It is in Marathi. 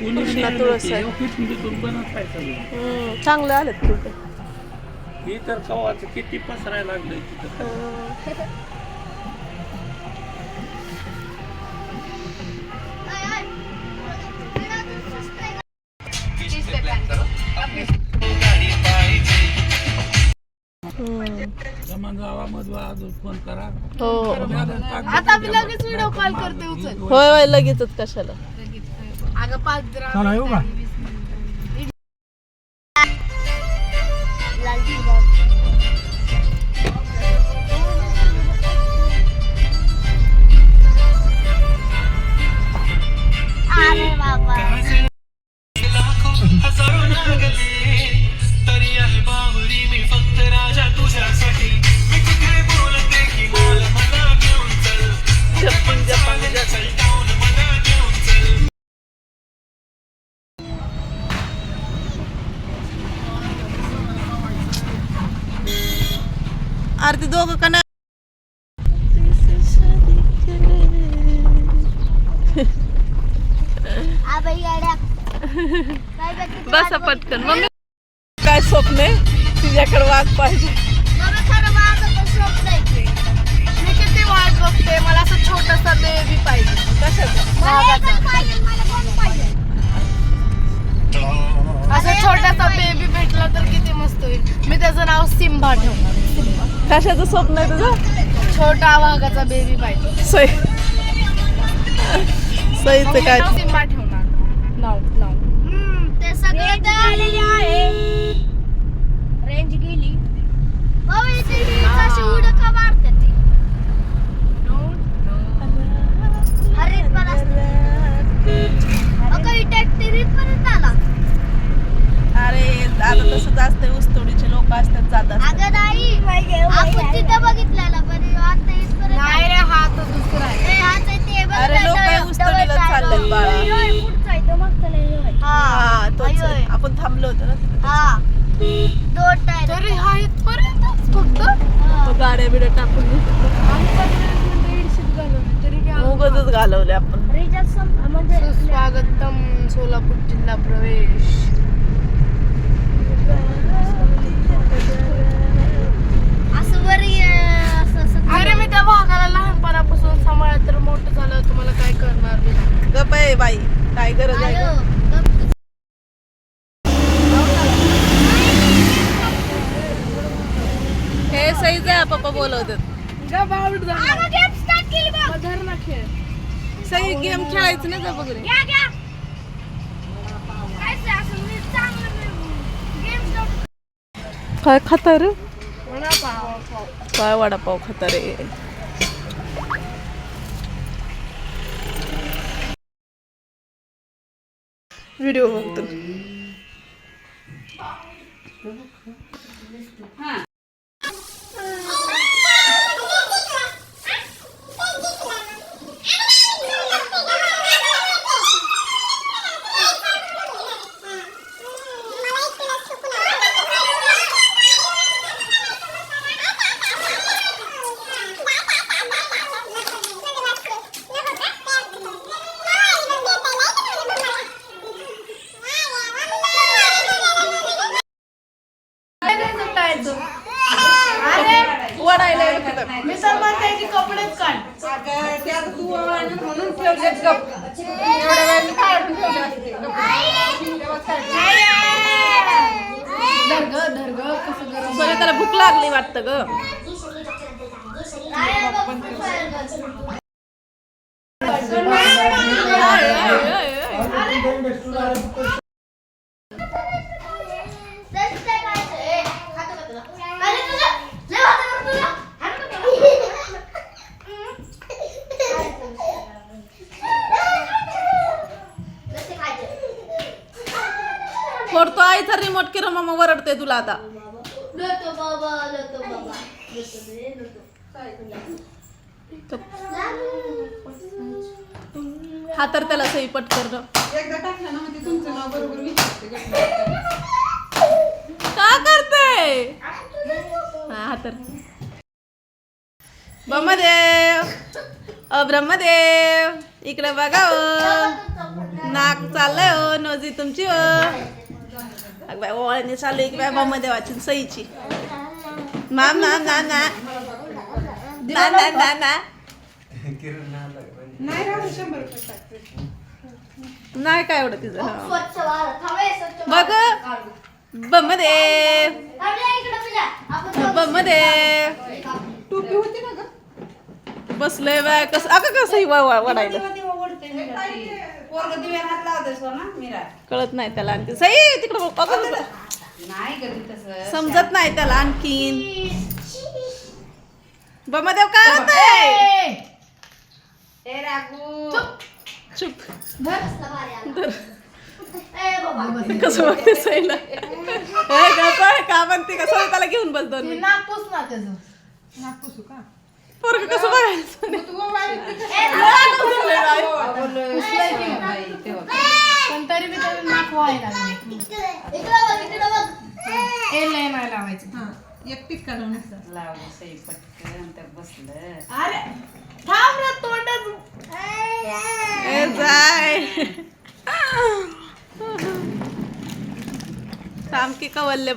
कृष्णा तुळस आहे. चांगलं आलेत कुठे हे तर कवाचं किती पसरायला लागलंय तिथं. गावामध्ये अजून फोन करा. हो आता मी लगेच व्हिडिओ कॉल करते उचल. होय होय लगेचच कशाला. अगं 5 ग्राम येऊ का? अरे बाबा आरती दोघं का नाही बसा पटकन. मम्मी काय स्वप्न आहे तुझ्याकडे वाघ पाहिजे. मी किती वाट बघते मला असं छोटासा बेबी पाहिजे. असं छोटासा बेबी भेटला तर किती मस्त होईल. मी त्याचं नाव सिम्बा ठेवणार. कशाचं स्वप्न आहे तुझं. छोटा वाघाचा बेबी पाहिजे. सईचं काय सिम्बा ठेवणार. नाव ते सगळे आलेले आहे. रेंज गेली. उडका मारते ती. हरित पण असते. परत आला. अरे आता तसंच असते. ऊसतोडीचे लोक असतात जातात. अगं नाही आपण तिथं बघितलेला पण आता इथपर्यंत नाही रे. हा तो दुसरा आहे. अरे लोक ऊसतोडीला चाललेत बाळा. हा तोच आहे. आपण थांबलो होतो ना तिथे. तरी हा इथपर्यंत फक्त गाड्या बिड्या टाकून उगाचच घालवले आपण. स्वागतम सोलापूर जिल्हा प्रवेश. अरे मी त्या वाघाला लहानपणापासून सांभाळत तर मोठं झालं. तुम्हाला काय करणार मी. गप आहे बाई काय गरज आहे गं? हे सईच आहे पप्पा बोलवतात. सई गेम खेळायचं ना जा वगैरे. काय खाता रे. काय वडापाव खाता रे. व्हिडिओ बघतो. वडायला मी तर म्हणते की कपडेच काढ. म्हणून ठेवलेत गप. एवढ्या वेळाने काढून ठेवले असते. धर ग कसं गरम. सगळं त्याला भूक लागली वाटतं ग. फोडतो आईचा रिमोट की मामा वरडते तुला आता. हा तर त्याला सही पटकन एकदा टाकलं ना म्हणजे तुमचं नाव बरोबर विचारते. का करते. हा तर ब्रह्मदेव ब्रह्मदेव इकडे बघा. नाक चाललंय हो नोजी तुमची हो अग बाय ओळणी चालू आहे की बाय बाबा देवाची सईची माम ना ना ना ना ना ना ना नाही काय एवढं तिचं हा. स्वच्छ भारत हवे स्वच्छ बघ बमध्ये बमध्ये टोपी होती ना ग बसलंय बाय कसं अगं कसं वडायला पोरग दिव्याला हात लावतेस हो ना मीरा कळत नाही त्याला आणखी सई तिकडं नाही कधी तसं समजत नाही त्याला आणखीन बमदेव काय होतंय ए रागू चुप ए बाबा कसं बघते सईला का म्हणते का सई त्याला घेऊन बस दोन नागपूस ना त्याचं नागपूस का पोरग कसं बघायचं पण तरी मी त्याला नाक व्हायला लागले इकडं बघ ए लय नाही लावायचं एक टिक्का लावून असं. लावलं सई पटकन तर बसलं अरे थांब रे तोंडच ए जाय थांब की कवल्ले